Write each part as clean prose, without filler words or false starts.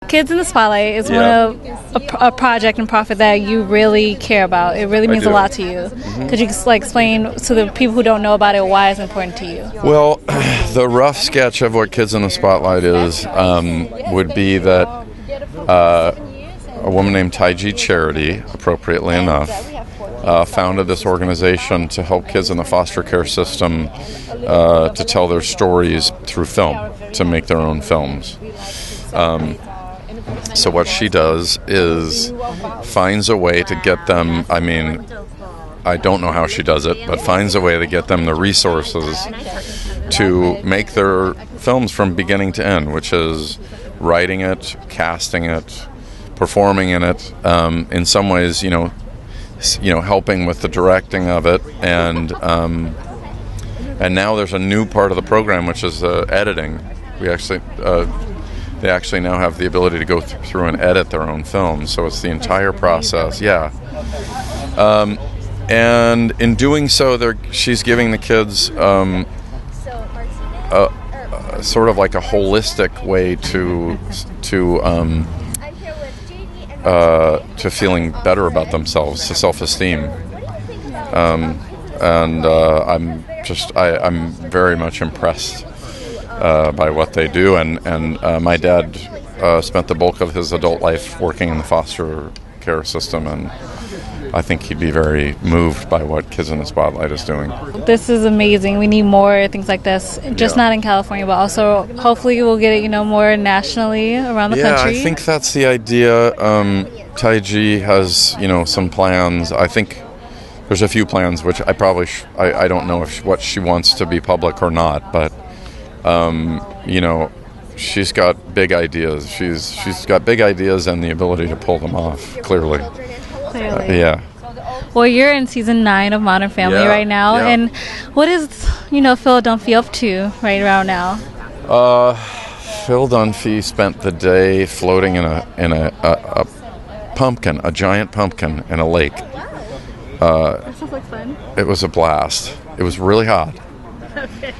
Kids in the Spotlight is one of a project and profit that you really care about. It really means a lot to you. Could you explain to the people who don't know about it why it's important to you? Well, the rough sketch of what Kids in the Spotlight is would be that a woman named Ty Charity, appropriately enough, founded this organization to help kids in the foster care system to tell their stories through film, to make their own films. So what she does is finds a way to get them, I don't know how she does it, but finds a way to get them the resources to make their films from beginning to end, which is writing it, casting it, performing in it, in some ways, helping with the directing of it, and now there's a new part of the program, which is editing. They actually now have the ability to go through and edit their own films, so it's the entire process. And in doing so, she's giving the kids sort of like a holistic way to feeling better about themselves, to self-esteem. I'm very much impressed by what they do, and my dad spent the bulk of his adult life working in the foster care system, and I think he'd be very moved by what Kids in the Spotlight is doing. This is amazing. We need more things like this, just not in California, but also hopefully we'll get it, more nationally around the country. Yeah, I think that's the idea. Ty G has, some plans. I think there's a few plans, which I probably I don't know what she wants to be public or not, but she's got big ideas. She's got big ideas and the ability to pull them off. Clearly. Yeah. Well, you're in season 9 of Modern Family right now, and what is Philadelphia up to right around now? Phil Dunphy spent the day floating in a pumpkin, a giant pumpkin, in a lake. That sounds like fun. It was a blast. It was really hot. Okay.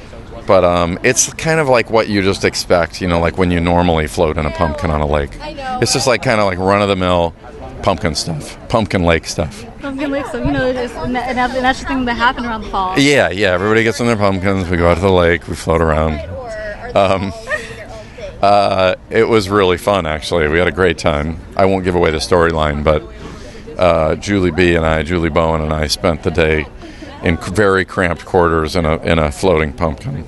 But it's kind of like what you just expect, like when you normally float in a pumpkin on a lake. It's just kind of like run-of-the-mill pumpkin stuff, pumpkin lake stuff. Pumpkin lake stuff, it's a natural thing that happened around the fall. Yeah, everybody gets in their pumpkins, we go out to the lake, we float around. It was really fun, actually. We had a great time. I won't give away the storyline, but Julie Bowen and I spent the day in very cramped quarters in a floating pumpkin.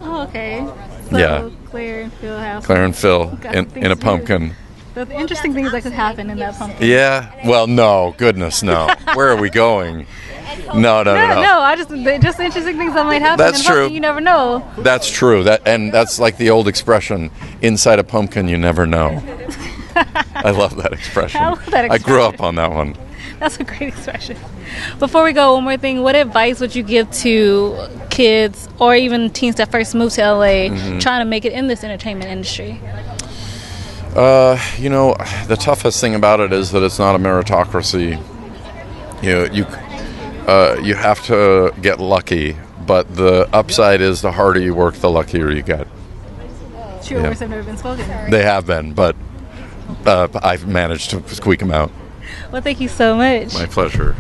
Oh, okay. So Claire and Phil in a pumpkin. The interesting things that could happen in that pumpkin. Yeah. Well, no. Goodness, no. Where are we going? No. Just interesting things that might happen. That's true. You never know. That's true. That's like the old expression: inside a pumpkin, you never know. I love that expression. I love that expression. I grew up on that one. That's a great expression. Before we go, one more thing. What advice would you give to kids or even teens that first moved to LA trying to make it in this entertainment industry? The toughest thing about it is that it's not a meritocracy. You have to get lucky, but the upside is the harder you work, the luckier you get. True words have never been spoken. They have been, but I've managed to squeak them out. Well, thank you so much. My pleasure.